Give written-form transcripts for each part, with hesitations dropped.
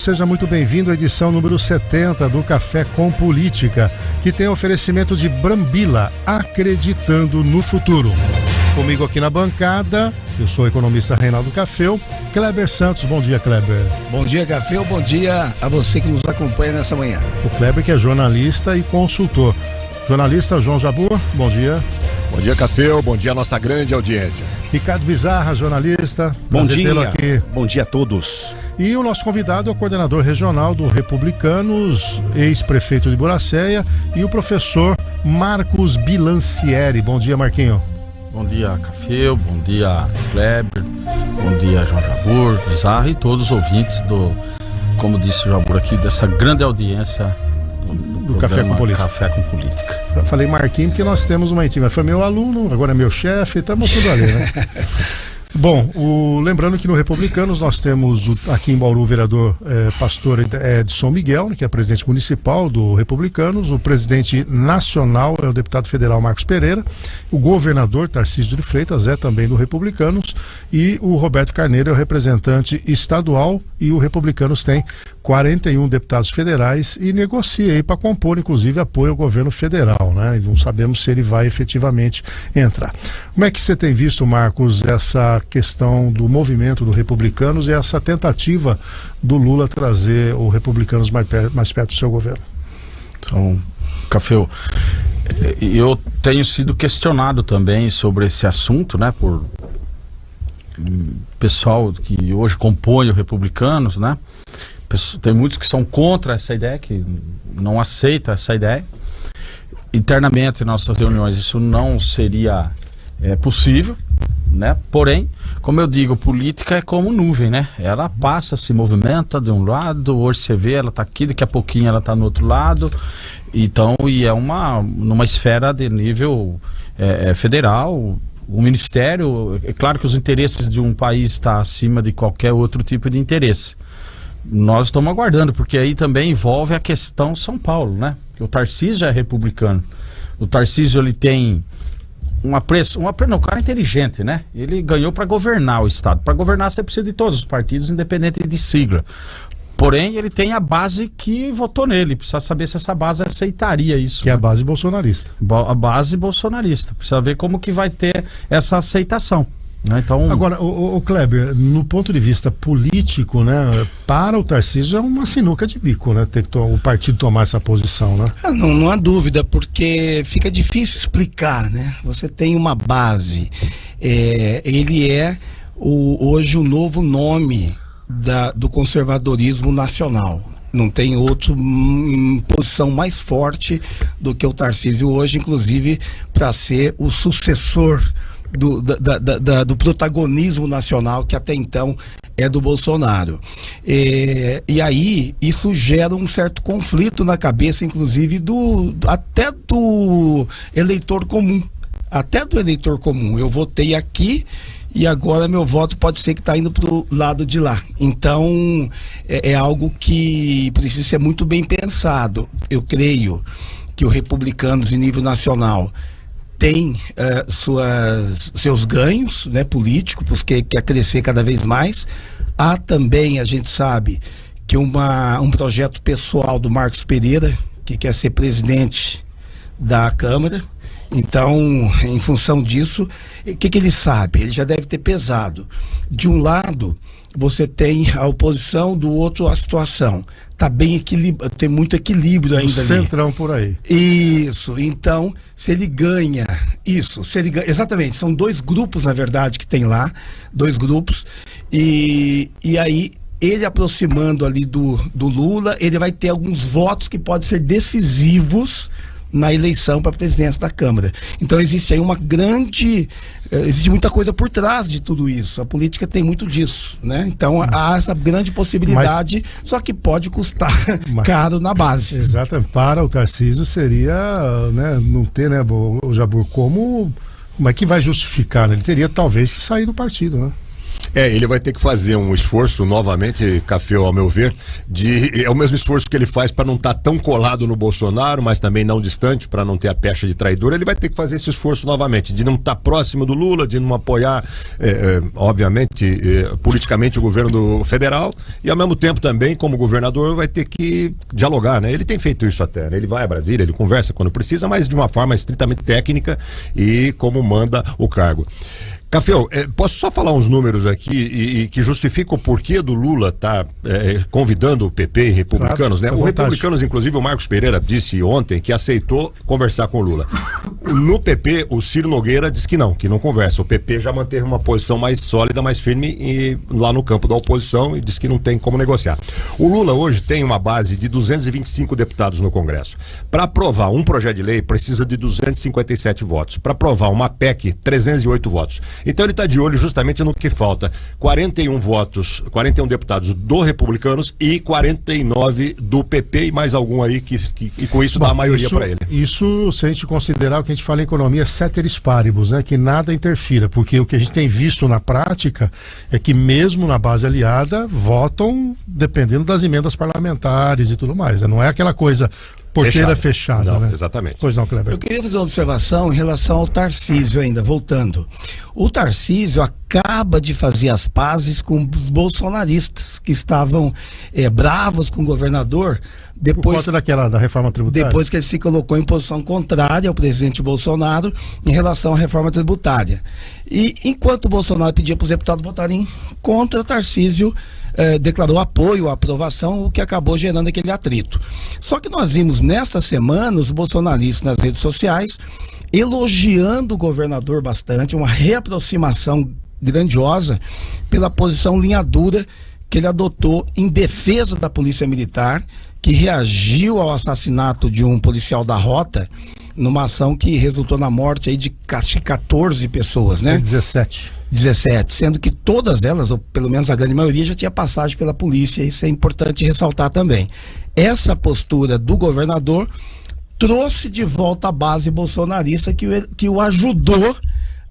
Seja muito bem-vindo à edição número 70 do Café com Política, que tem oferecimento de Brambila, acreditando no futuro. Comigo aqui na bancada, eu sou o economista Reinaldo Cafeu, Kleber Santos. Bom dia, Kleber. Bom dia, Cafeu. Bom dia a você que nos acompanha nessa manhã. O Kleber, que é jornalista e consultor. Jornalista João Jabur, bom dia. Bom dia, Cafeu. Bom dia, nossa grande audiência. Ricardo Bizarra, jornalista. Bom dia. Aqui. Bom dia a todos. E o nosso convidado é o coordenador regional do Republicanos, ex-prefeito de Buracéia, e o professor Marcos Bilancieri. Bom dia, Marquinho. Bom dia, Cafeu. Bom dia, Kleber. Bom dia, João Jabur, Bizarra e todos os ouvintes como disse o Jabur aqui, dessa grande audiência do Café com Política. Café com Política. Eu falei Marquinho porque nós temos uma intima. Foi meu aluno, agora é meu chefe, estamos tudo ali, né? Bom, lembrando que no Republicanos nós temos aqui em Bauru o vereador pastor Edson Miguel, que é presidente municipal do Republicanos, o presidente nacional é o deputado federal Marcos Pereira, o governador Tarcísio de Freitas é também do Republicanos e o Roberto Carneiro é o representante estadual e o Republicanos tem 41 deputados federais e negocia aí para compor, inclusive, apoio ao governo federal, né? E não sabemos se ele vai efetivamente entrar. Como é que você tem visto, Marcos, essa questão do movimento do Republicanos e essa tentativa do Lula trazer o Republicanos mais perto do seu governo? Então, Cafeu, eu tenho sido questionado também sobre esse assunto, né, por pessoal que hoje compõe o Republicanos, né? Tem muitos que são contra essa ideia, que não aceitam essa ideia. Internamente, em nossas reuniões, isso não seria possível, né? Porém, como eu digo, política é como nuvem, né? Ela passa, se movimenta de um lado, hoje você vê, ela está aqui, daqui a pouquinho ela está no outro lado. Então, e é numa esfera de nível federal. O Ministério, é claro que os interesses de um país estão acima de qualquer outro tipo de interesse. Nós estamos aguardando, porque aí também envolve a questão São Paulo, né? O Tarcísio é republicano. O Tarcísio, ele tem o cara é inteligente, né? Ele ganhou para governar o Estado. Para governar você precisa de todos os partidos, independente de sigla. Porém, ele tem a base que votou nele. Precisa saber se essa base aceitaria isso. Que é a base bolsonarista. A base bolsonarista. Precisa ver como que vai ter essa aceitação. Então... Agora, o Kleber, no ponto de vista político, né, para o Tarcísio é uma sinuca de bico, né, ter o partido tomar essa posição, né? Não há dúvida, porque fica difícil explicar, né? Você tem uma base, ele é hoje o novo nome do conservadorismo nacional. Não tem outro em posição mais forte do que o Tarcísio hoje, inclusive para ser o sucessor do protagonismo nacional que até então é do Bolsonaro. E aí isso gera um certo conflito na cabeça, inclusive até do eleitor comum. Até do eleitor comum. Eu votei aqui e agora meu voto pode ser que está indo para o lado de lá. Então é algo que precisa ser muito bem pensado. Eu creio que o Republicanos em nível nacional tem seus ganhos, né, políticos, porque quer crescer cada vez mais. Há também, a gente sabe, que um projeto pessoal do Marcos Pereira, que quer ser presidente da Câmara. Então, em função disso, o que ele sabe? Ele já deve ter pesado. De um lado, você tem a oposição, do outro a situação. Tá bem equilibrado, tem muito equilíbrio ainda ali. Centrão por aí. Isso, então, se ele ganha, exatamente, são dois grupos, na verdade, que tem lá, dois grupos, e aí, ele aproximando ali do Lula, ele vai ter alguns votos que podem ser decisivos na eleição para a presidência da Câmara. Então existe aí existe muita coisa por trás de tudo isso. A política tem muito disso, né? Então há essa grande possibilidade, só que pode custar caro na base. Exatamente. Para o Tarcísio seria, né, não ter, né, o Jabur, como é que vai justificar, né? Ele teria talvez que sair do partido, né? Ele vai ter que fazer um esforço novamente, Café, ao meu ver, é o mesmo esforço que ele faz para não estar tão colado no Bolsonaro, mas também não distante, para não ter a pecha de traidor. Ele vai ter que fazer esse esforço novamente, de não estar próximo do Lula, de não apoiar, obviamente, politicamente o governo federal, e ao mesmo tempo também, como governador, vai ter que dialogar, né? Ele tem feito isso até, né? Ele vai a Brasília, ele conversa quando precisa, mas de uma forma estritamente técnica e como manda o cargo. Caféu, posso só falar uns números aqui e que justificam o porquê do Lula estar convidando o PP e republicanos, claro, né? O republicanos, inclusive o Marcos Pereira disse ontem que aceitou conversar com o Lula. No PP, o Ciro Nogueira disse que não conversa. O PP já manteve uma posição mais sólida, mais firme lá no campo da oposição e disse que não tem como negociar. O Lula hoje tem uma base de 225 deputados no Congresso. Para aprovar um projeto de lei, precisa de 257 votos. Para aprovar uma PEC, 308 votos. Então ele está de olho justamente no que falta: 41 deputados do Republicanos e 49 do PP e mais algum aí que com isso dá a maioria para ele. Isso, se a gente considerar o que a gente fala em economia, ceteris paribus, né? Que nada interfira, porque o que a gente tem visto na prática é que mesmo na base aliada votam dependendo das emendas parlamentares e tudo mais, né? Não é aquela coisa porteira fechada, não, né? Exatamente. Pois não, Kleber. Eu queria fazer uma observação em relação ao Tarcísio ainda, voltando. O Tarcísio acaba de fazer as pazes com os bolsonaristas que estavam bravos com o governador depois, por conta da reforma tributária. Depois que ele se colocou em posição contrária ao presidente Bolsonaro em relação à reforma tributária. E enquanto o Bolsonaro pedia para os deputados votarem contra, Tarcísio declarou apoio à aprovação, o que acabou gerando aquele atrito. Só que nós vimos nesta semana os bolsonaristas nas redes sociais elogiando o governador bastante, uma reaproximação grandiosa pela posição linha dura que ele adotou em defesa da Polícia Militar, que reagiu ao assassinato de um policial da Rota, numa ação que resultou na morte aí de 14 pessoas, né? 17, sendo que todas elas, ou pelo menos a grande maioria, já tinha passagem pela polícia. Isso é importante ressaltar também. Essa postura do governador trouxe de volta a base bolsonarista que o ajudou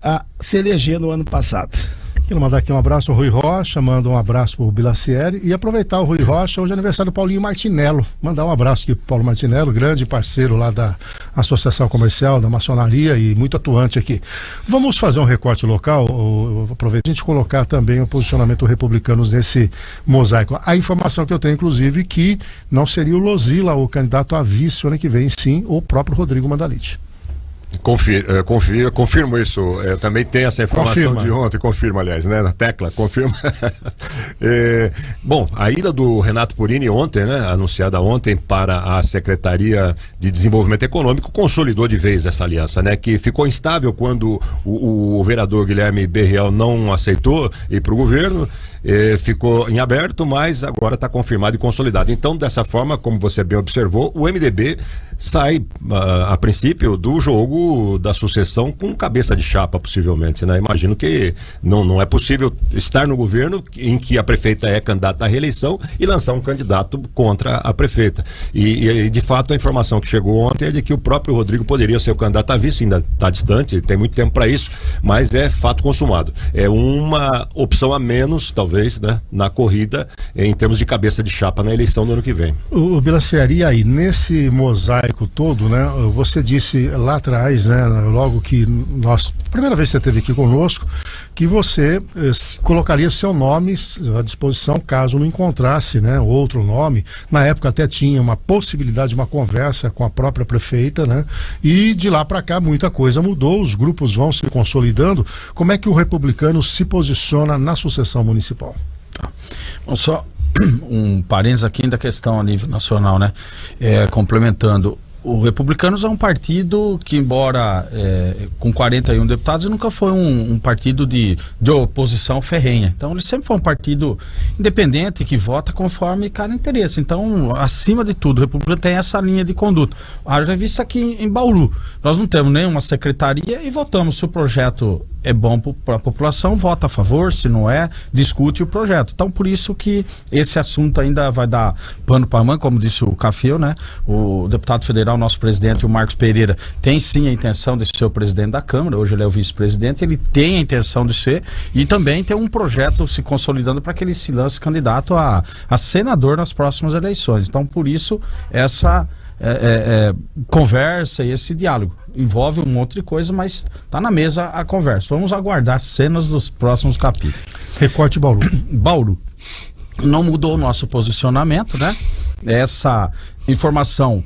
a se eleger no ano passado. Quero mandar aqui um abraço ao Rui Rocha, manda um abraço pro Bilacieri e aproveitar o Rui Rocha, hoje é aniversário do Paulinho Martinello, mandar um abraço aqui pro Paulo Martinello, grande parceiro lá da Associação Comercial, da Maçonaria e muito atuante aqui. Vamos fazer um recorte local, aproveita a gente colocar também o posicionamento republicanos nesse mosaico. A informação que eu tenho, inclusive, que não seria o Lozila o candidato a vice ano que vem, sim, o próprio Rodrigo Mandalite. Confirmo isso. Eu também tenho essa informação de ontem, confirma, aliás, né? Na tecla, confirma. Bom, a ida do Renato Purini ontem, né? Anunciada ontem para a Secretaria de Desenvolvimento Econômico, consolidou de vez essa aliança, né? Que ficou instável quando o vereador Guilherme Berriel não aceitou ir para o governo. Ficou em aberto, mas agora está confirmado e consolidado. Então, dessa forma, como você bem observou, o MDB sai, a princípio, do jogo da sucessão com cabeça de chapa, possivelmente, né? Imagino que não é possível estar no governo em que a prefeita é candidata à reeleição e lançar um candidato contra a prefeita. E de fato, a informação que chegou ontem é de que o próprio Rodrigo poderia ser o candidato a vice, ainda está distante, tem muito tempo para isso, mas é fato consumado. É uma opção a menos, talvez, né, na corrida, em termos de cabeça de chapa na eleição do ano que vem. O Bilacieri, aí, nesse mosaico todo, né, você disse lá atrás, né, logo que primeira vez que você esteve aqui conosco, que você colocaria seu nome à disposição caso não encontrasse, né, outro nome. Na época até tinha uma possibilidade de uma conversa com a própria prefeita, né, e de lá para cá muita coisa mudou, os grupos vão se consolidando. Como é que o republicano se posiciona na sucessão municipal? Bom, só um parênteses aqui da questão a nível nacional, né? Complementando, o Republicanos é um partido que, embora com 41 deputados, nunca foi um partido de oposição ferrenha. Então, ele sempre foi um partido independente que vota conforme cada interesse. Então, acima de tudo, o Republicano tem essa linha de conduta. Haja visto aqui em Bauru, nós não temos nenhuma secretaria e votamos se o projeto é bom para a população, vota a favor, se não é, discute o projeto. Então, por isso que esse assunto ainda vai dar pano para manga, como disse o Cafeu, né? O deputado federal, nosso presidente, o Marcos Pereira, tem sim a intenção de ser o presidente da Câmara, hoje ele é o vice-presidente, ele tem a intenção de ser, e também tem um projeto se consolidando para que ele se lance candidato a senador nas próximas eleições. Então, por isso, essa conversa e esse diálogo envolve um monte de coisa, mas está na mesa a conversa. Vamos aguardar cenas dos próximos capítulos. Recorte Bauru. Bauru. Não mudou o nosso posicionamento, né? Essa informação,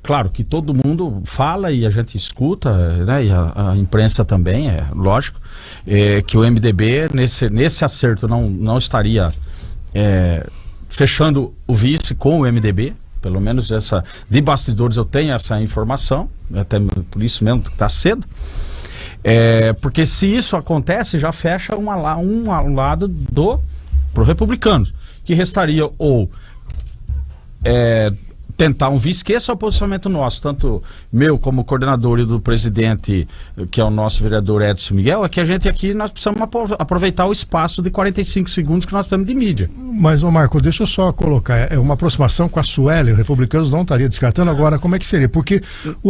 claro que todo mundo fala e a gente escuta, né? E a imprensa também, é lógico, que o MDB nesse acerto não estaria fechando o vice com o MDB. Pelo menos de bastidores eu tenho essa informação, até por isso mesmo que está cedo. Porque se isso acontece, já fecha um lado pro republicano, que restaria ou tentar um vice, que esse é o posicionamento nosso, tanto meu como coordenador e do presidente, que é o nosso vereador Edson Miguel, é que a gente aqui, nós precisamos aproveitar o espaço de 45 segundos que nós temos de mídia. Mas, ô Marco, deixa eu só colocar, uma aproximação com a Sueli, os republicanos não estaria descartando. Agora, como é que seria? Porque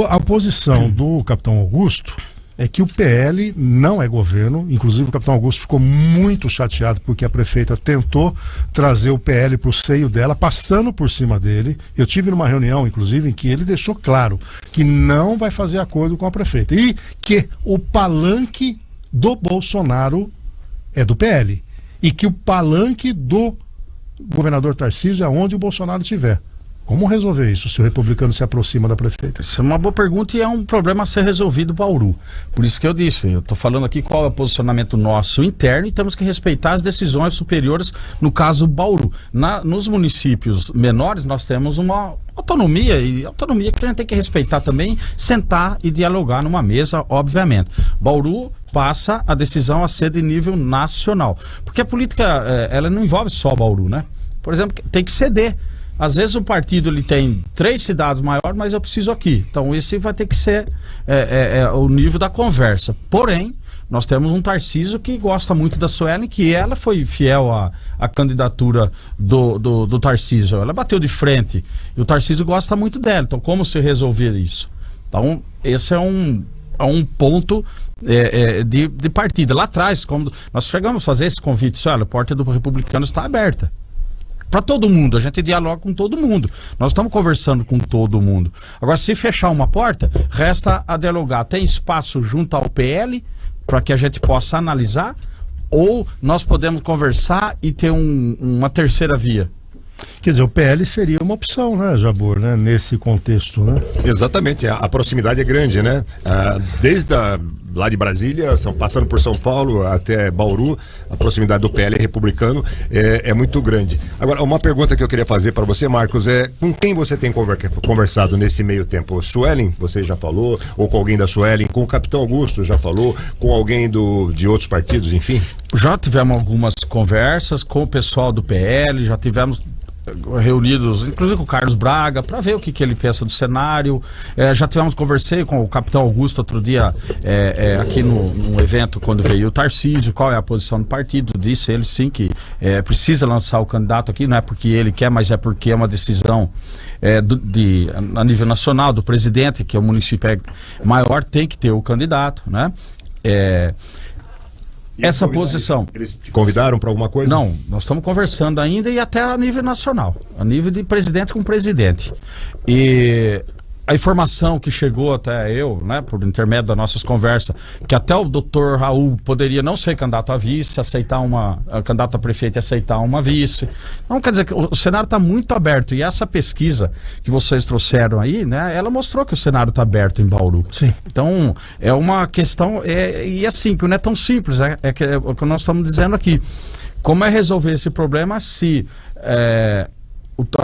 a posição do capitão Augusto é que o PL não é governo. Inclusive o capitão Augusto ficou muito chateado porque a prefeita tentou trazer o PL para o seio dela, passando por cima dele. Eu tive numa reunião, inclusive, em que ele deixou claro que não vai fazer acordo com a prefeita e que o palanque do Bolsonaro é do PL e que o palanque do governador Tarcísio é onde o Bolsonaro estiver. Como resolver isso se o republicano se aproxima da prefeita? Isso é uma boa pergunta e é um problema a ser resolvido, Bauru. Por isso que eu disse, eu estou falando aqui qual é o posicionamento nosso interno e temos que respeitar as decisões superiores, no caso Bauru. Nos municípios menores nós temos uma autonomia, e autonomia que a gente tem que respeitar também, sentar e dialogar numa mesa, obviamente. Bauru passa a decisão a ser de nível nacional, porque a política, ela não envolve só Bauru, né? Por exemplo, tem que ceder. Às vezes o partido ele tem 3 cidades maiores, mas eu preciso aqui. Então esse vai ter que ser o nível da conversa. Porém, nós temos um Tarcísio que gosta muito da Sueli, que ela foi fiel à candidatura do Tarcísio. Ela bateu de frente e o Tarcísio gosta muito dela. Então como se resolver isso? Então esse é um ponto de partida. Lá atrás, quando nós chegamos a fazer esse convite, olha, a porta do republicano está aberta. Para todo mundo, a gente dialoga com todo mundo. Nós estamos conversando com todo mundo. Agora, se fechar uma porta, resta a dialogar. Tem espaço junto ao PL para que a gente possa analisar? Ou nós podemos conversar e ter uma terceira via? Quer dizer, o PL seria uma opção, né, Jabor, né, nesse contexto, né? Exatamente, a proximidade é grande, né? Desde lá de Brasília, passando por São Paulo até Bauru, a proximidade do PL republicano é muito grande. Agora, uma pergunta que eu queria fazer para você, Marcos, com quem você tem conversado nesse meio tempo? Suelen, você já falou, ou com alguém da Suelen, com o capitão Augusto, já falou, com alguém de outros partidos, enfim? Já tivemos algumas conversas com o pessoal do PL, já tivemos reunidos, inclusive com o Carlos Braga, para ver o que ele pensa do cenário. Já conversei com o capitão Augusto outro dia aqui num evento quando veio o Tarcísio, qual é a posição do partido. Disse ele sim que precisa lançar o candidato aqui, não é porque ele quer, mas é porque é uma decisão a nível nacional do presidente, que o município maior, tem que ter o candidato, né? Essa posição. Eles te convidaram para alguma coisa? Não, nós estamos conversando ainda e até a nível nacional, a nível de presidente com presidente. E a informação que chegou até eu, né, por intermédio das nossas conversas, que até o doutor Raul poderia não ser candidato a vice, candidato a prefeito e aceitar uma vice. Então, quer dizer que o cenário está muito aberto. E essa pesquisa que vocês trouxeram aí, né, ela mostrou que o cenário está aberto em Bauru. Sim. Então, é uma questão, e assim, que não é tão simples, é o que nós estamos dizendo aqui. Como é resolver esse problema se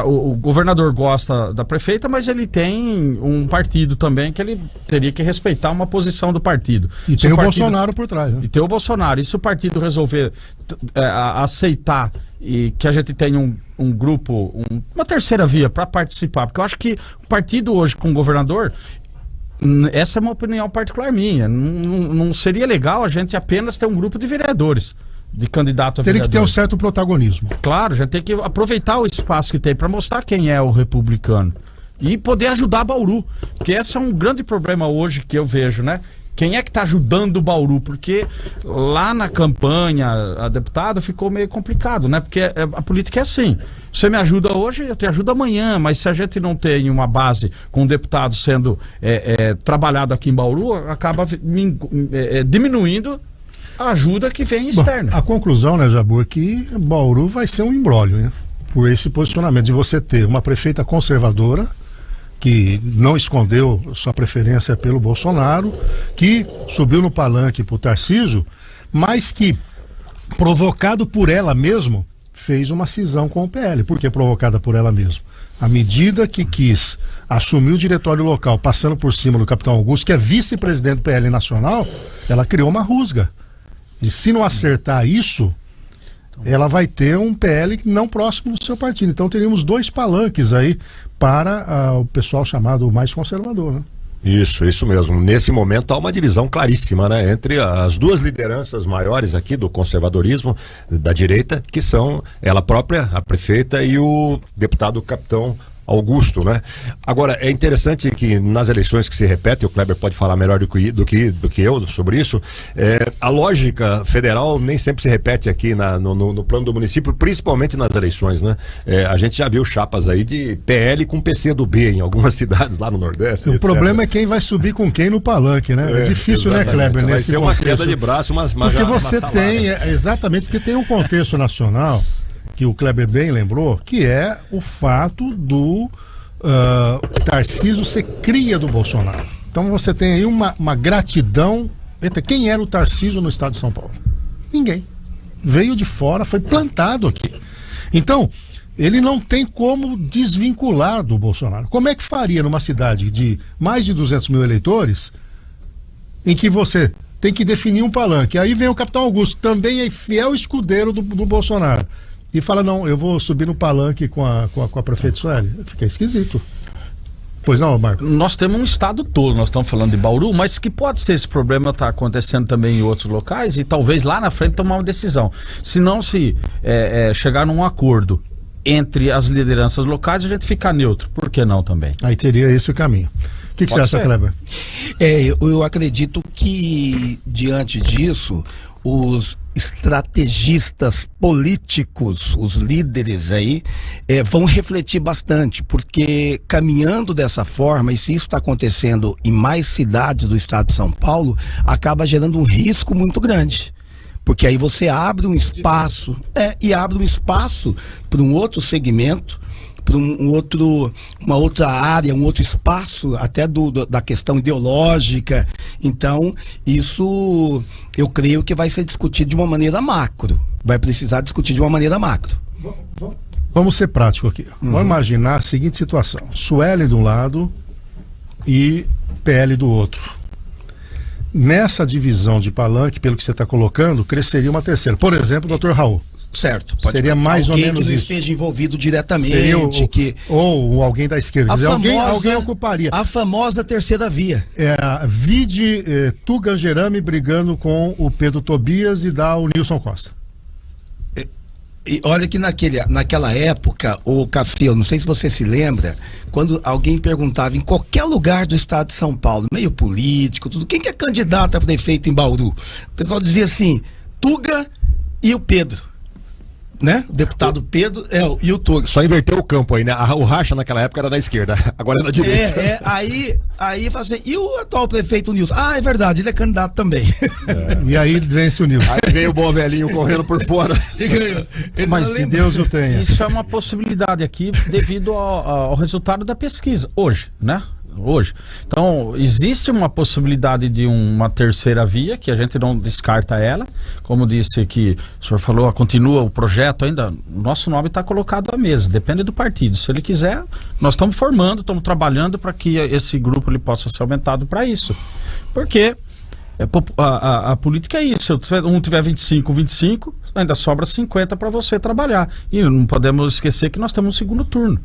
o governador gosta da prefeita, mas ele tem um partido também que ele teria que respeitar uma posição do partido. E tem o Bolsonaro por trás, né? E tem o Bolsonaro. E se o partido resolver aceitar e que a gente tenha um grupo, uma terceira via para participar, porque eu acho que o partido hoje com o governador, Essa é uma opinião particular minha. Não seria legal a gente apenas ter um grupo de vereadores, de candidato a Teria vereador. que ter um certo protagonismo. Claro, a gente tem que aproveitar o espaço que tem para mostrar quem é o republicano e poder ajudar Bauru, porque esse é um grande problema hoje que eu vejo, né? Quem é que está ajudando o Bauru? Porque lá na campanha a deputada ficou meio complicado, né? Porque a política é assim. Você me ajuda hoje, eu te ajudo amanhã, mas se a gente não tem uma base com um deputado sendo trabalhado aqui em Bauru, acaba diminuindo a ajuda que vem externa. Bom, a conclusão, né, Jabur, é que Bauru vai ser um imbróglio, né? Por esse posicionamento de você ter uma prefeita conservadora que não escondeu sua preferência pelo Bolsonaro, que subiu no palanque pro Tarcísio, mas que, provocado por ela mesmo, fez uma cisão com o PL. Por que provocada por ela mesma? À medida que quis assumir o diretório local, passando por cima do capitão Augusto, que é vice-presidente do PL nacional, ela criou uma rusga. E se não acertar isso, ela vai ter um PL não próximo do seu partido. Então teríamos 2 palanques aí para o pessoal chamado mais conservador, né? Isso mesmo. Nesse momento há uma divisão claríssima, né, entre as 2 lideranças maiores aqui do conservadorismo da direita, que são ela própria, a prefeita, e o deputado capitão Augusto, né? Agora, é interessante que nas eleições que se repetem, o Kleber pode falar melhor do que eu sobre isso, a lógica federal nem sempre se repete aqui no plano do município, principalmente nas eleições, né? A gente já viu chapas aí de PL com PC do B em algumas cidades lá no Nordeste. O problema é quem vai subir com quem no palanque, né? É difícil, exatamente, né, Kleber? Vai ser uma queda de braço, porque você tem, exatamente, porque tem um contexto nacional que o Kleber bem lembrou, que é o fato do Tarcísio ser cria do Bolsonaro. Então você tem aí uma gratidão. Quem era o Tarcísio no estado de São Paulo? Ninguém. Veio de fora, foi plantado aqui. Então, ele não tem como desvincular do Bolsonaro. Como é que faria numa cidade de mais de 200 mil eleitores, em que você tem que definir um palanque? Aí vem o capitão Augusto, também é fiel escudeiro do Bolsonaro, e fala, não, eu vou subir no palanque com a prefeita Sueli. Fica esquisito. Pois não, Marco? Nós temos um estado todo, nós estamos falando de Bauru, mas que pode ser esse problema está acontecendo também em outros locais e talvez lá na frente tomar uma decisão. Se não chegar num acordo entre as lideranças locais, a gente fica neutro. Por que não também? Aí teria esse o caminho. O que você acha, Kleber? Eu acredito que, diante disso, os estrategistas políticos, os líderes aí, vão refletir bastante, porque caminhando dessa forma, e se isso está acontecendo em mais cidades do estado de São Paulo, acaba gerando um risco muito grande. Porque aí você abre um espaço, e abre um espaço para um outro segmento, para uma outra área, um outro espaço até da questão ideológica. Então, isso eu creio que vai ser discutido de uma maneira macro. Vai precisar discutir de uma maneira macro. Vamos ser práticos aqui. Vamos imaginar a seguinte situação: Sueli de um lado e PL do outro. Nessa divisão de palanque, pelo que você está colocando, cresceria uma terceira. Por exemplo, o Dr. Raul. Certo. Seria mais ou menos que não isso. esteja envolvido diretamente. Ou alguém da esquerda. Alguém ocuparia. A famosa terceira via. Vide Tugan Gerami brigando com o Pedro Tobias e dá o Nilson Costa. E olha que naquela época, o Café, eu não sei se você se lembra, quando alguém perguntava em qualquer lugar do estado de São Paulo, meio político, tudo, quem que é candidato a prefeito em Bauru? O pessoal dizia assim, Tuga e o Pedro. Né? O deputado Pedro e o Tuga. Só inverteu o campo aí, né? O racha naquela época era da esquerda, agora é da direita. Aí fala assim, e o atual prefeito Nilson? Ah, é verdade, ele é candidato também. E aí vence o Nilson. Aí veio o bom velhinho correndo por fora. Mas se Deus o tenha. Isso é uma possibilidade aqui devido ao resultado da pesquisa, hoje, né? Hoje. Então, existe uma possibilidade de uma terceira via, que a gente não descarta ela. Como disse que o senhor falou, continua o projeto ainda, nosso nome está colocado à mesa, depende do partido. Se ele quiser, nós estamos formando, estamos trabalhando para que esse grupo ele possa ser aumentado para isso. Porque a política é isso, se um tiver 25, ainda sobra 50 para você trabalhar. E não podemos esquecer que nós temos um segundo turno.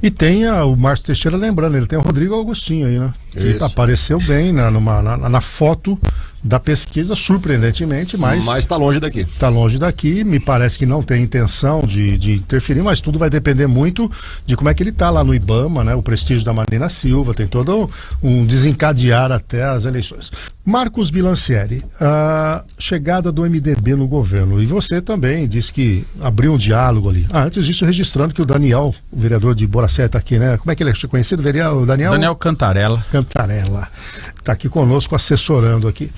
E tem o Márcio Teixeira lembrando, ele tem o Rodrigo Augustinho aí, né? que Isso. apareceu bem na foto da pesquisa, surpreendentemente, mas está longe daqui. está longe daqui. Me parece que não tem intenção de interferir, mas tudo vai depender muito de como é que ele está lá no IBAMA, né? O prestígio da Marina Silva, tem todo um desencadear até as eleições. Marcos Bilancieri, a chegada do MDB no governo, e você também disse que abriu um diálogo ali. Antes disso, registrando que o Daniel, o vereador de Boracé, está aqui, né? Como é que ele é conhecido? O Daniel? Daniel Cantarella. Cantarella. Está aqui conosco, assessorando aqui.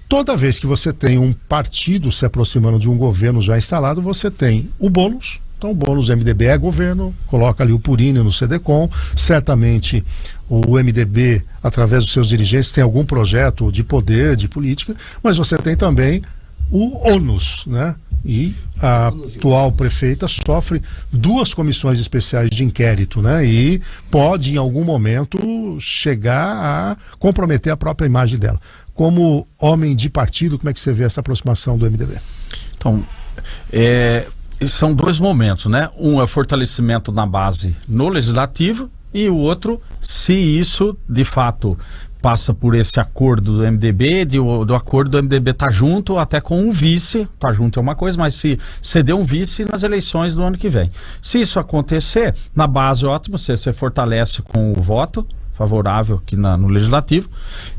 Toda vez que você tem um partido se aproximando de um governo já instalado, você tem o bônus. Então o bônus MDB é governo, coloca ali o Purini no CDCom, certamente o MDB, através dos seus dirigentes, tem algum projeto de poder, de política, mas você tem também o ônus, né? E a atual prefeita sofre 2 comissões especiais de inquérito, né? E pode, em algum momento, chegar a comprometer a própria imagem dela. Como homem de partido, como é que você vê essa aproximação do MDB? Então, são 2 momentos, né? Um é fortalecimento na base no legislativo e o outro, se isso de fato passa por esse acordo do MDB, do acordo do MDB tá junto até com um vice, tá junto é uma coisa, mas se ceder um vice nas eleições do ano que vem. Se isso acontecer, na base ótimo, você fortalece com o voto favorável aqui no legislativo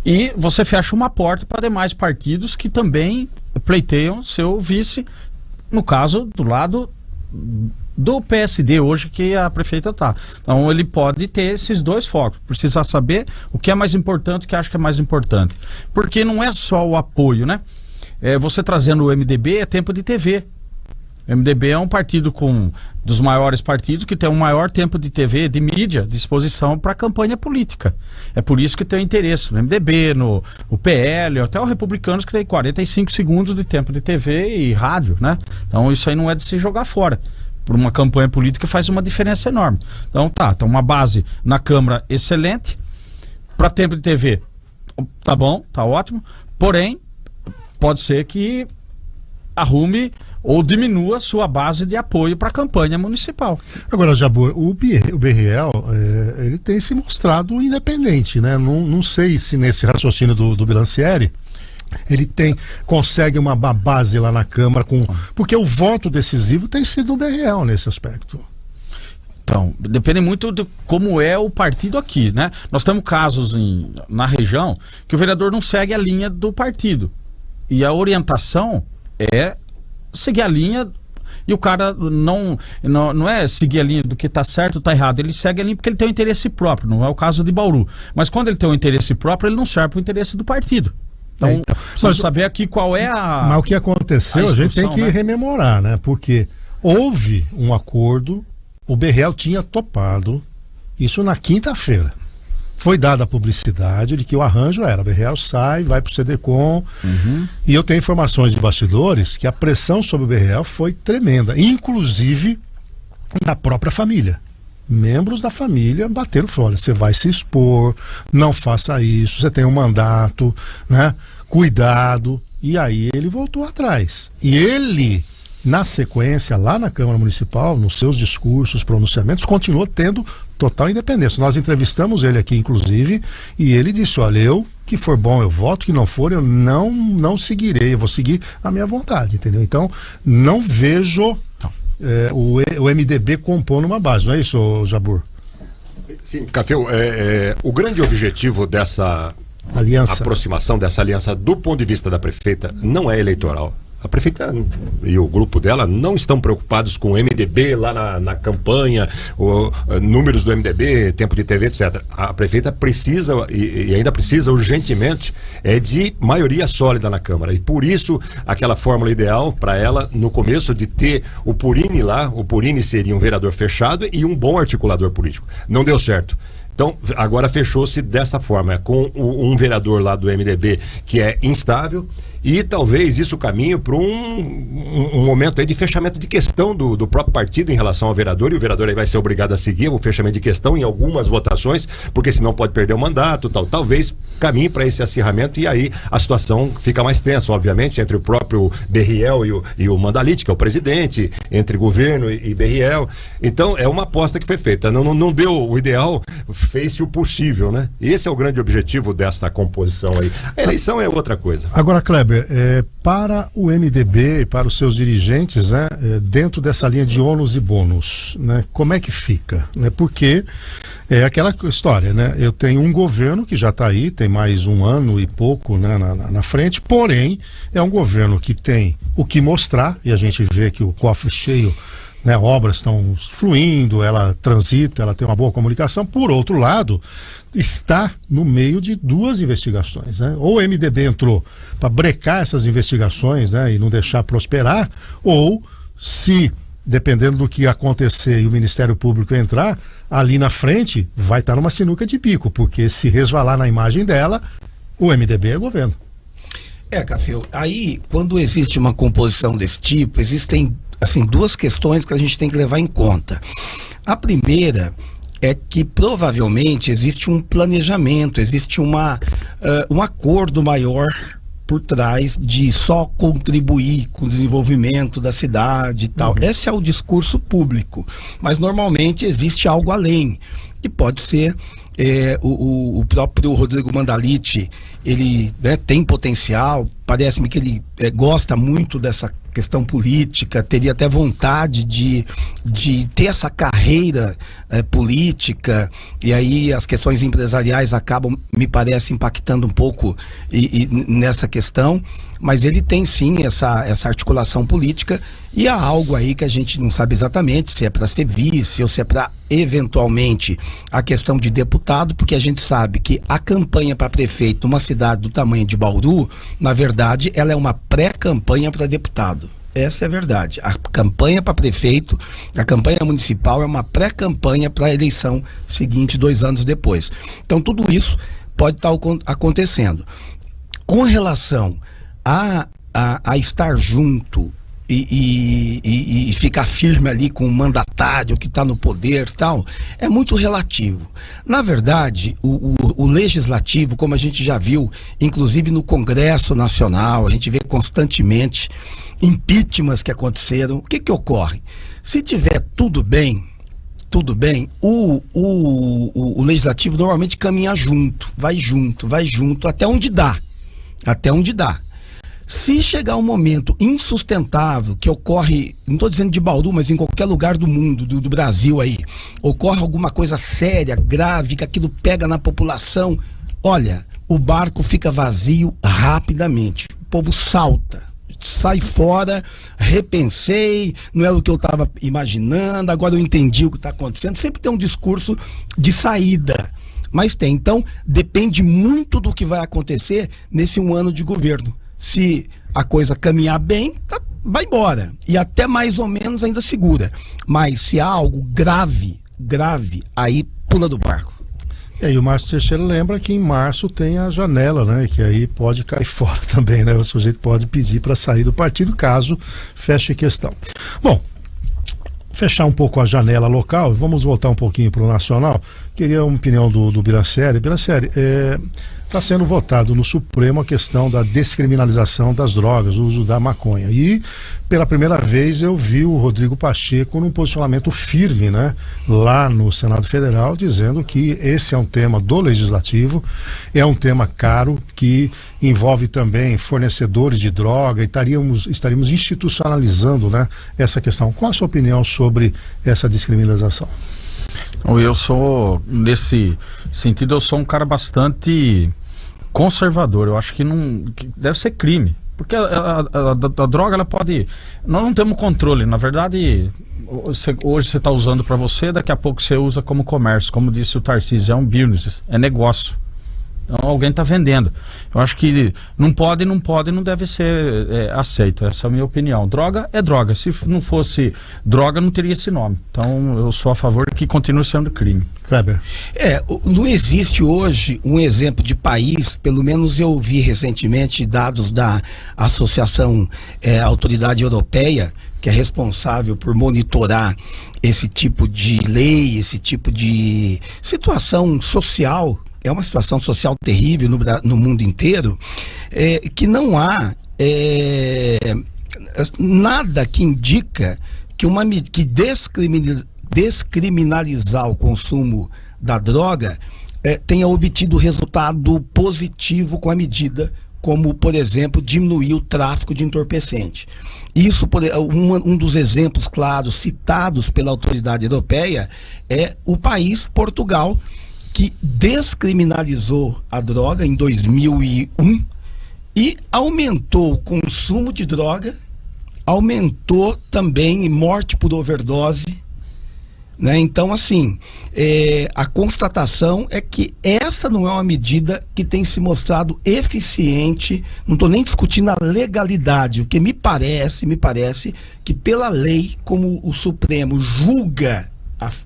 e você fecha uma porta para demais partidos que também pleiteiam seu vice, no caso do lado do PSD hoje que a prefeita tá. Então ele pode ter esses 2 focos. Precisa saber o que é mais importante, o que acha que é mais importante. Porque não é só o apoio, né? Você trazendo o MDB é tempo de TV. O MDB é um partido dos maiores partidos que tem um maior tempo de TV, de mídia, de exposição para campanha política. É por isso que tem interesse no MDB, no PL, até os republicanos que tem 45 segundos de tempo de TV e rádio, né? Então isso aí não é de se jogar fora. Por uma campanha política faz uma diferença enorme. Então então uma base na Câmara excelente, para tempo de TV tá bom, tá ótimo, porém pode ser que arrume ou diminua sua base de apoio para a campanha municipal. Agora, Jabor, o BRL, ele tem se mostrado independente, né? Não sei se nesse raciocínio do Bilancieri ele consegue uma base lá na Câmara, porque o voto decisivo tem sido o BRL nesse aspecto. Então, depende muito de como é o partido aqui, né? Nós temos casos na região que o vereador não segue a linha do partido. E a orientação é seguir a linha, e o cara não é seguir a linha do que está certo ou está errado, ele segue a linha porque ele tem um interesse próprio, não é o caso de Bauru. Mas quando ele tem um interesse próprio, ele não serve para o interesse do partido. Então, precisamos saber aqui qual é a... Mas o que aconteceu, a gente tem que rememorar, né? Porque houve um acordo, o BRL tinha topado, isso na quinta-feira. Foi dada a publicidade de que o arranjo era, o BRL sai, vai para o CDCom, e eu tenho informações de bastidores que a pressão sobre o BRL foi tremenda, inclusive da própria família. Membros da família bateram fora, você vai se expor, não faça isso, você tem um mandato, né? Cuidado. E aí ele voltou atrás. E ele, na sequência, lá na Câmara Municipal, nos seus discursos, pronunciamentos, continuou tendo total independência. Nós entrevistamos ele aqui, inclusive, e ele disse, olha, que for bom eu voto, que não for eu não seguirei, eu vou seguir a minha vontade, entendeu? Então, não vejo o MDB compondo uma base, não é isso, Jabor? Sim, Cafeu, o grande objetivo dessa aproximação, dessa aliança, do ponto de vista da prefeita, não é eleitoral. A prefeita e o grupo dela não estão preocupados com o MDB lá na campanha, números do MDB, tempo de TV, etc. A prefeita precisa, e ainda precisa urgentemente, de maioria sólida na Câmara. E por isso, aquela fórmula ideal para ela, no começo, de ter o Purini lá, o Purini seria um vereador fechado e um bom articulador político. Não deu certo. Então, agora fechou-se dessa forma, com um vereador lá do MDB que é instável, e talvez isso caminhe para um momento aí de fechamento de questão do próprio partido em relação ao vereador, e o vereador aí vai ser obrigado a seguir o fechamento de questão em algumas votações, porque senão pode perder o mandato, talvez caminhe para esse acirramento, e aí a situação fica mais tensa, obviamente, entre o próprio Berriel e o Mandalite, que é o presidente, entre governo e Berriel. Então é uma aposta que foi feita, não deu o ideal, fez-se o possível, né? Esse é o grande objetivo desta composição aí. A eleição é outra coisa. Agora, Kleber, para o MDB, para os seus dirigentes, né, dentro dessa linha de ônus e bônus, né, como é que fica? Porque é aquela história, né? Eu tenho um governo que já está aí, tem mais um ano e pouco, né, na frente, porém é um governo que tem o que mostrar, e a gente vê que o cofre cheio, né, obras estão fluindo, ela transita, ela tem uma boa comunicação. Por outro lado, está no meio de duas investigações, né? Ou o MDB entrou para brecar essas investigações, né, e não deixar prosperar, ou se, dependendo do que acontecer e o Ministério Público entrar, ali na frente vai estar numa sinuca de bico, porque se resvalar na imagem dela, o MDB é governo. Café, aí quando existe uma composição desse tipo, existem assim duas questões que a gente tem que levar em conta. A primeira é que provavelmente existe um planejamento, existe um acordo maior por trás de só contribuir com o desenvolvimento da cidade e tal. Esse é o discurso público, mas normalmente existe algo além, que pode ser o próprio Rodrigo Mandalite. Ele, né, tem potencial, parece-me que ele gosta muito dessa questão política, teria até vontade de ter essa carreira política, e aí as questões empresariais acabam, me parece, impactando um pouco nessa questão, mas ele tem sim essa articulação política, e há algo aí que a gente não sabe exatamente se é para ser vice ou se é para eventualmente a questão de deputado, porque a gente sabe que a campanha para prefeito numa cidade do tamanho de Bauru, na verdade, ela é uma pré-campanha para deputado. Essa é a verdade. A campanha para prefeito, a campanha municipal é uma pré-campanha para a eleição seguinte, 2 anos depois. Então tudo isso pode estar acontecendo. Com relação a estar junto e ficar firme ali com o mandatário que está no poder e tal, é muito relativo. Na verdade, o legislativo, como a gente já viu, inclusive no Congresso Nacional, a gente vê constantemente impeachments que aconteceram. O que ocorre? Se tiver tudo bem, o legislativo normalmente caminha junto, vai junto, até onde dá. Se chegar um momento insustentável, que ocorre, não estou dizendo de Bauru, mas em qualquer lugar do mundo, do Brasil aí, ocorre alguma coisa séria, grave, que aquilo pega na população, olha, o barco fica vazio rapidamente, o povo salta, sai fora, repensei, não é o que eu estava imaginando, agora eu entendi o que está acontecendo. Sempre tem um discurso de saída, mas tem. Então, depende muito do que vai acontecer nesse 1 ano de governo. Se a coisa caminhar bem, vai embora. E até mais ou menos ainda segura. Mas se há algo grave, aí pula do barco. E aí o Márcio Teixeira lembra que em março tem a janela, né? Que aí pode cair fora também, né? O sujeito pode pedir para sair do partido caso feche questão. Bom, fechar um pouco a janela local, vamos voltar um pouquinho para o nacional. Queria uma opinião do Bilancieri. Bilancieri, está sendo votado no Supremo a questão da descriminalização das drogas, o uso da maconha. E pela primeira vez eu vi o Rodrigo Pacheco num posicionamento firme, né, lá no Senado Federal, dizendo que esse é um tema do Legislativo, é um tema caro, que envolve também fornecedores de droga, e estaríamos institucionalizando, né, essa questão. Qual a sua opinião sobre essa descriminalização? Eu sou, nesse sentido, eu sou um cara bastante conservador. Eu acho que deve ser crime, porque a droga, ela pode, nós não temos controle. Na verdade, hoje você está usando para você, daqui a pouco você usa como comércio, como disse o Tarcísio, é um business, é negócio. Então alguém está vendendo. Eu acho que não deve ser aceito. Essa é a minha opinião. Droga é droga. Se não fosse droga, não teria esse nome. Então eu sou a favor que continue sendo crime. Kleber. Não existe hoje um exemplo de país, pelo menos eu vi recentemente dados da Associação Autoridade Europeia, que é responsável por monitorar esse tipo de lei, esse tipo de situação social é uma situação social terrível no mundo inteiro, que não há nada que indica que descriminalizar o consumo da droga tenha obtido resultado positivo com a medida, como, por exemplo, diminuir o tráfico de entorpecente. Isso, um dos exemplos claros citados pela autoridade europeia é o país Portugal, que descriminalizou a droga em 2001 e aumentou o consumo de droga, aumentou também morte por overdose, né? Então, assim, a constatação é que essa não é uma medida que tem se mostrado eficiente. Não estou nem discutindo a legalidade. O que me parece que pela lei, como o Supremo julga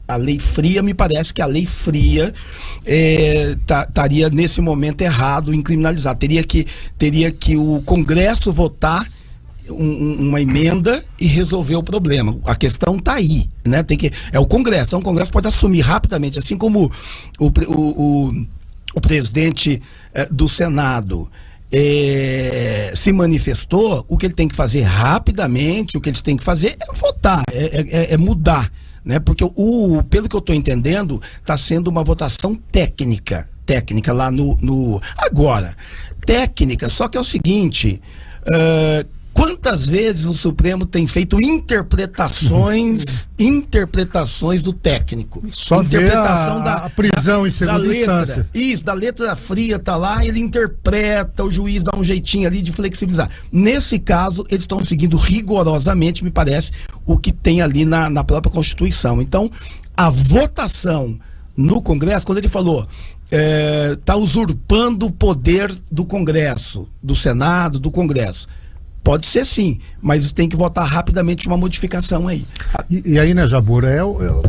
a lei fria, me parece que a lei fria estaria nesse momento errado em criminalizar. Teria que o Congresso votar uma emenda e resolver o problema. A questão está aí, né? É o Congresso. Então o Congresso pode assumir rapidamente, assim como o presidente do Senado se manifestou. O que ele tem que fazer rapidamente, o que eles têm que fazer é votar, é mudar, né? Porque pelo que eu estou entendendo, está sendo uma votação técnica lá agora. Técnica, só que é o seguinte, quantas vezes o Supremo tem feito interpretações do técnico? Só interpretação a prisão em segunda instância. Isso, da letra fria tá lá, ele interpreta, o juiz dá um jeitinho ali de flexibilizar. Nesse caso, eles estão seguindo rigorosamente, me parece, o que tem ali na própria Constituição. Então, a votação no Congresso, quando ele falou está usurpando o poder do Congresso, do Senado, do Congresso. Pode ser sim, mas tem que votar rapidamente uma modificação aí. E aí, né, Jabur,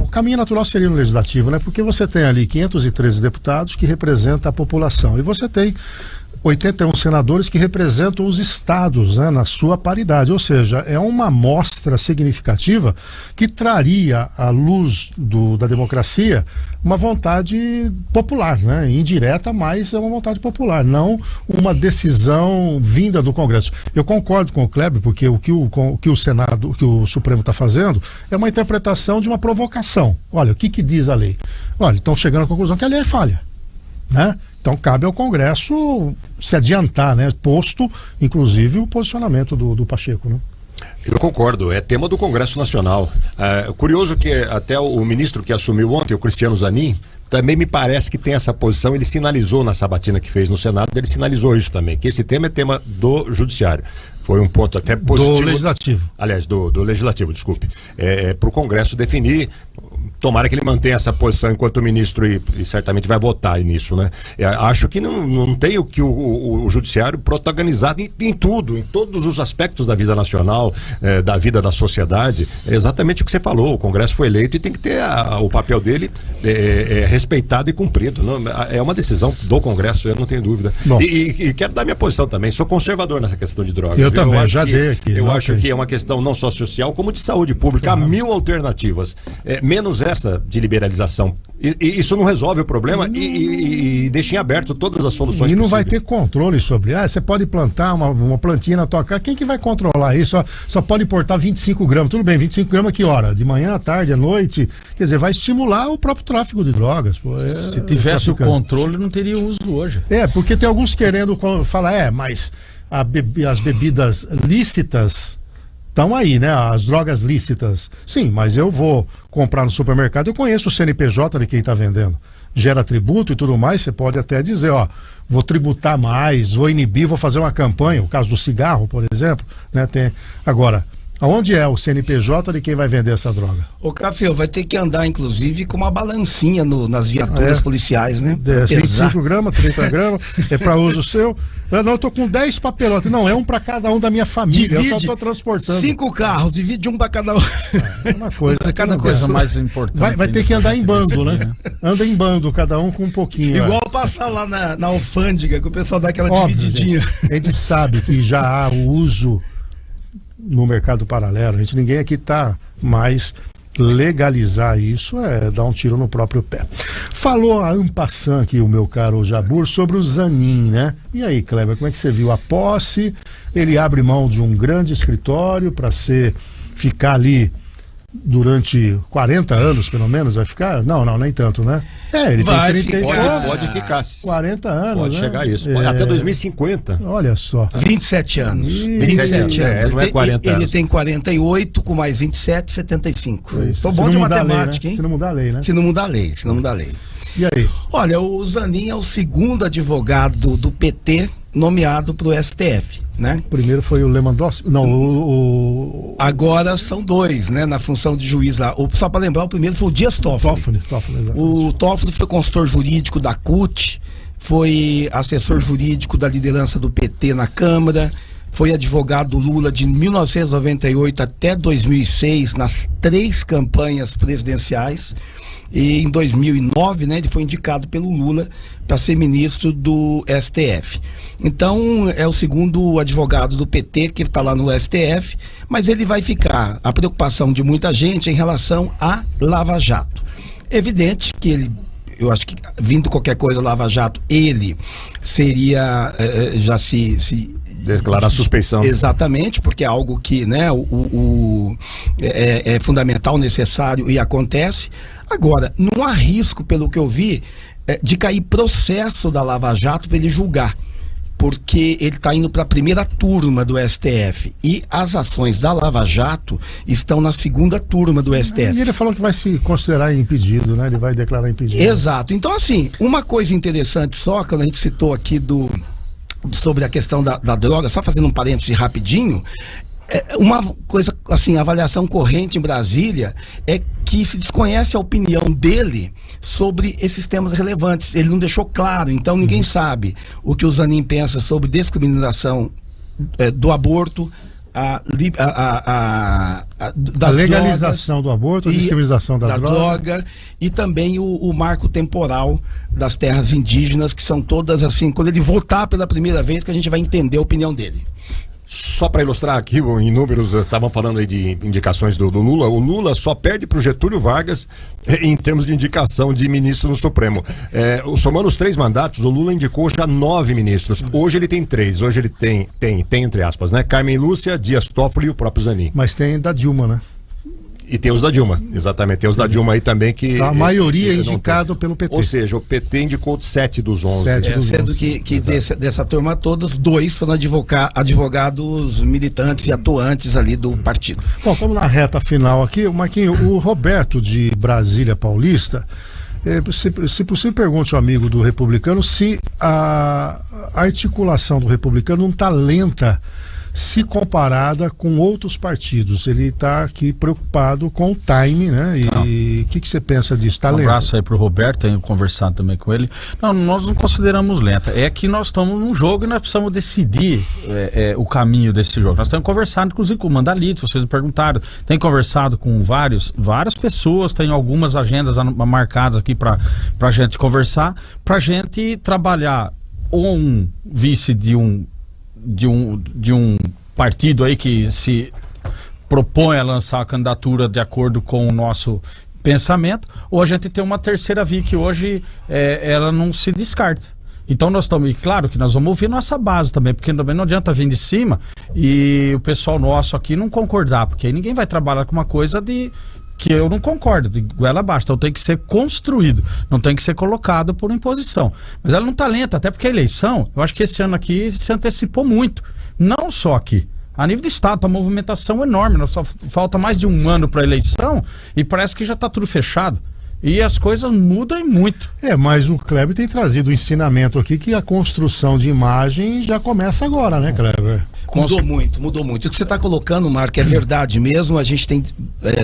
o caminho natural seria no Legislativo, né? Porque você tem ali 513 deputados que representam a população e você tem 81 senadores que representam os estados, né, na sua paridade, ou seja, é uma amostra significativa que traria à luz da democracia uma vontade popular, né, indireta, mas é uma vontade popular, não uma decisão vinda do Congresso. Eu concordo com o Kleber, porque o que o Senado, o que o Supremo está fazendo é uma interpretação de uma provocação. Olha, o que diz a lei? Olha, estão chegando à conclusão que a lei é falha, né? Então cabe ao Congresso se adiantar, né? Posto, inclusive, o posicionamento do Pacheco, né? Eu concordo, é tema do Congresso Nacional. Curioso que até o ministro que assumiu ontem, o Cristiano Zanin, também me parece que tem essa posição. Ele sinalizou na sabatina que fez no Senado, ele sinalizou isso também, que esse tema é tema do Judiciário. Foi um ponto até positivo. Do Legislativo. Aliás, do Legislativo, desculpe. Para o Congresso definir. Tomara que ele mantenha essa posição enquanto ministro e certamente vai votar nisso, né? Acho que não tem o que o Judiciário protagonizado em tudo, em todos os aspectos da vida nacional, da vida da sociedade. É exatamente o que você falou. O Congresso foi eleito e tem que ter o papel dele respeitado e cumprido. Não? É uma decisão do Congresso, eu não tenho dúvida. E quero dar minha posição também. Sou conservador nessa questão de drogas. Eu também, já dei aqui. Eu acho que é uma questão não só social, como de saúde pública. Há 1000 alternativas. Menos essa de liberalização. E isso não resolve o problema e deixa em aberto todas as soluções possíveis. E não vai ter controle sobre. Você pode plantar uma plantinha na tua casa. Quem que vai controlar isso? Só pode importar 25 gramas. Tudo bem, 25 gramas que hora? De manhã, à tarde, à noite? Quer dizer, vai estimular o próprio tráfico de drogas. Se tivesse o controle, não teria uso hoje. Porque tem alguns querendo falar, mas as bebidas lícitas estão aí, né? As drogas lícitas. Sim, mas eu vou comprar no supermercado, eu conheço o CNPJ de quem está vendendo. Gera tributo e tudo mais, você pode até dizer, vou tributar mais, vou inibir, vou fazer uma campanha, o caso do cigarro, por exemplo, né? Agora, aonde é o CNPJ de quem vai vender essa droga? O Café vai ter que andar, inclusive, com uma balancinha nas viaturas policiais, né? 25 gramas, 30 gramas, é para uso seu. Não, eu tô com 10 papelotes. Não, é um para cada um da minha família. Eu só tô transportando. 5 carros, divide um para cada um. Uma coisa. Cada coisa mais importante. Vai ter que andar em bando, né? Anda em bando, cada um com um pouquinho. Igual passar lá na alfândega, que o pessoal dá aquela divididinha. A gente sabe que já há o uso no mercado paralelo. Ninguém aqui está mais legalizar isso é dar um tiro no próprio pé. Falou a en passant aqui o meu caro Jabur sobre o Zanin, né? E aí, Kleber, como é que você viu a posse? Ele abre mão de um grande escritório para ficar ali durante 40 anos, pelo menos, vai ficar? Não, nem tanto, né? Ele vai tem 30, pode ficar 40 anos, pode chegar a isso, até 2050. Olha só. 27 anos. 27 anos. Não é 40 anos. Ele tem 48 com mais 27, 75. Tô bom de matemática, hein? Se não mudar a lei, né? Se não mudar a lei. E aí? Olha, o Zanin é o segundo advogado do PT nomeado para o STF, né? O primeiro foi o Lewandowski? Não, Agora são dois, né? Na função de juiz lá. Só para lembrar, o primeiro foi o Dias Toffoli. O Toffoli foi consultor jurídico da CUT, foi assessor jurídico da liderança do PT na Câmara, foi advogado do Lula de 1998 até 2006 nas 3 campanhas presidenciais. E em 2009, né, ele foi indicado pelo Lula para ser ministro do STF. Então, é o segundo advogado do PT que está lá no STF, mas ele vai ficar, a preocupação de muita gente em relação a Lava Jato. Evidente que ele, eu acho que vindo qualquer coisa Lava Jato, ele seria, já se declarar suspeição. Exatamente, porque é algo que, né, é fundamental, necessário e acontece. Agora, não há risco, pelo que eu vi, de cair processo da Lava Jato para ele julgar, porque ele está indo para a primeira turma do STF e as ações da Lava Jato estão na segunda turma do STF. E ele falou que vai se considerar impedido, né? Ele vai declarar impedido. Exato. Então, assim, uma coisa interessante só, quando a gente citou aqui sobre a questão da droga, só fazendo um parêntese rapidinho, uma coisa, assim, a avaliação corrente em Brasília é que se desconhece a opinião dele sobre esses temas relevantes. Ele não deixou claro, então ninguém sabe o que o Zanin pensa sobre descriminalização do aborto, da legalização do aborto, a discriminação da droga e também o marco temporal das terras indígenas, que são todas assim, quando ele votar pela primeira vez, que a gente vai entender a opinião dele. Só para ilustrar aqui, em números, estavam falando aí de indicações do Lula. O Lula só perde para o Getúlio Vargas em termos de indicação de ministro no Supremo. Somando os 3 mandatos, o Lula indicou já 9 ministros. Hoje ele tem 3. Hoje ele tem entre aspas, né? Carmen Lúcia, Dias Toffoli e o próprio Zanin. Mas tem da Dilma, né? E tem os da Dilma, exatamente. Tem os da Dilma aí também que... A maioria é indicado pelo PT. Ou seja, o PT indicou 7 dos 11. Sendo que dessa turma todas, 2 foram advogados militantes e atuantes ali do partido. Bom, vamos na reta final aqui. Marquinhos, o Roberto de Brasília Paulista, se possível, pergunte ao amigo do Republicano se a articulação do Republicano não está lenta se comparada com outros partidos. Ele está aqui preocupado com o time, né? E o que você pensa disso? Tá lento? Um abraço aí pro Roberto, tenho conversado também com ele. Não, nós não consideramos lenta. É que nós estamos num jogo e nós precisamos decidir o caminho desse jogo. Nós temos conversado, inclusive, com o Mandalito, vocês me perguntaram. Tem conversado com várias pessoas, tem algumas agendas marcadas aqui para a gente conversar, para a gente trabalhar ou um vice de um partido aí que se propõe a lançar a candidatura de acordo com o nosso pensamento, ou a gente tem uma terceira via que hoje ela não se descarta. Então nós estamos, e claro que nós vamos ouvir nossa base também, porque também não adianta vir de cima e o pessoal nosso aqui não concordar, porque aí ninguém vai trabalhar com uma coisa que eu não concordo, de goela abaixo. Então tem que ser construído, não tem que ser colocado por imposição. Mas ela não está lenta, até porque a eleição, eu acho que esse ano aqui se antecipou muito. Não só aqui. A nível de estado, a movimentação é enorme. Só falta mais de um ano para a eleição e parece que já está tudo fechado. E as coisas mudam muito. Mas o Kleber tem trazido o ensinamento aqui que a construção de imagem já começa agora, né, Kleber? Mudou muito. O que você está colocando, Marco, é verdade mesmo. A gente tem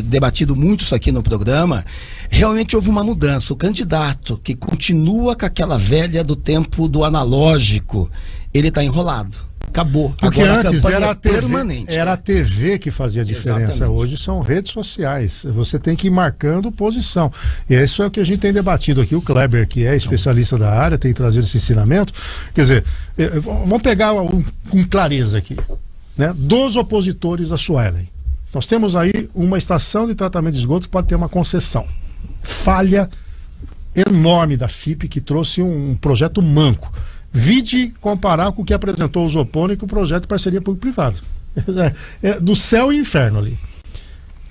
debatido muito isso aqui no programa. Realmente houve uma mudança. O candidato que continua com aquela velha do tempo do analógico, ele está enrolado. Acabou. Porque agora antes era a TV, permanente. Era a TV que fazia a diferença. Exatamente. Hoje são redes sociais. Você tem que ir marcando posição. E isso é o que a gente tem debatido aqui. O Kleber, que é especialista da área, tem trazido esse ensinamento. Quer dizer, vamos pegar com clareza aqui, né? Dos opositores a Suelen. Nós temos aí uma estação de tratamento de esgoto que pode ter uma concessão. Falha enorme da FIP, que trouxe um projeto manco. Vide comparar com o que apresentou o Zopone com o projeto de parceria público-privado. É do céu e inferno ali.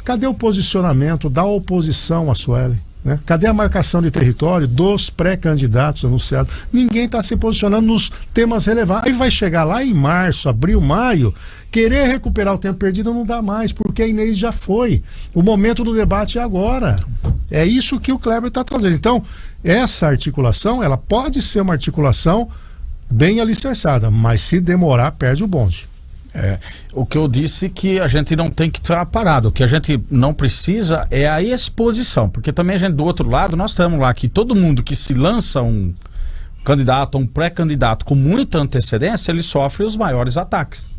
Cadê o posicionamento da oposição à Sueli? Né? Cadê a marcação de território dos pré-candidatos anunciados? Ninguém está se posicionando nos temas relevantes. Aí vai chegar lá em março, abril, maio, querer recuperar o tempo perdido não dá mais, porque a Inês já foi. O momento do debate é agora. É isso que o Kleber está trazendo. Então, essa articulação, ela pode ser uma articulação bem alicerçada, mas se demorar, perde o bonde. O que eu disse que a gente não tem que estar parado. O que a gente não precisa é a exposição, porque também a gente do outro lado, nós estamos lá que todo mundo que se lança um candidato, um pré-candidato com muita antecedência, ele sofre os maiores ataques.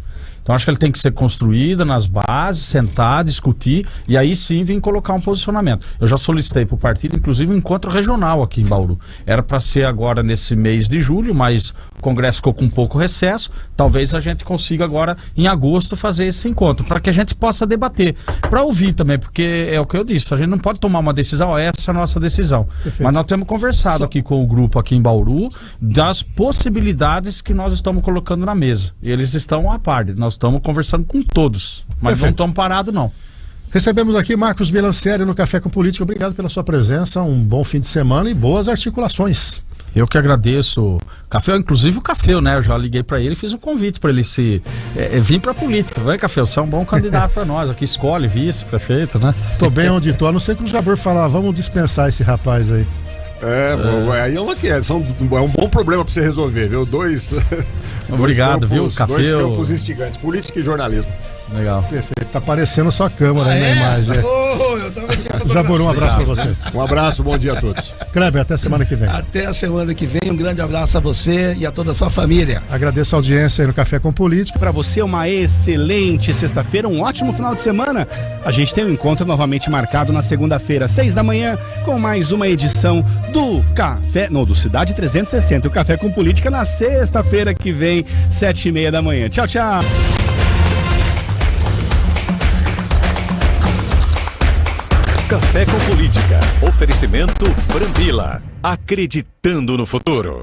Então acho que ele tem que ser construído nas bases, sentar, discutir e aí sim vir colocar um posicionamento. Eu já solicitei para o partido, inclusive um encontro regional aqui em Bauru. Era para ser agora nesse mês de julho, mas o Congresso ficou com um pouco recesso. Talvez a gente consiga agora em agosto fazer esse encontro, para que a gente possa debater, para ouvir também, porque é o que eu disse, a gente não pode tomar uma decisão, essa é a nossa decisão. Perfeito. Mas nós temos conversado aqui com o grupo aqui em Bauru das possibilidades que nós estamos colocando na mesa. E eles estão à par, nós estamos conversando com todos, mas não estamos parados não. Recebemos aqui Marcos Melancieri no Café com Política. Obrigado pela sua presença, um bom fim de semana e boas articulações. Eu que agradeço. Café, inclusive o Café, né? Eu já liguei para ele e fiz um convite para ele vir para política. Vai, Café, você é um bom candidato para nós. Aqui escolhe vice-prefeito, né? Tô bem onde tô, a não ser que o Jabor falar, vamos dispensar esse rapaz aí. Aí é uma que é um bom problema para você resolver, viu? Obrigado, viu? Café. Dois campos instigantes, política e jornalismo. Legal. Perfeito. Tá aparecendo a sua câmera aí na imagem. Jabor, um abraço para você. Um abraço, bom dia a todos. Kleber, até semana que vem. Até a semana que vem, um grande abraço a você e a toda a sua família. Agradeço a audiência aí no Café com Política. Para você, uma excelente sexta-feira, um ótimo final de semana. A gente tem um encontro novamente marcado na segunda-feira, 6 da manhã, com mais uma edição do Café, do Cidade 360. O Café com Política na sexta-feira que vem, 7h30 da manhã. Tchau, tchau. Café com Política. Oferecimento Brambila. Acreditando no futuro.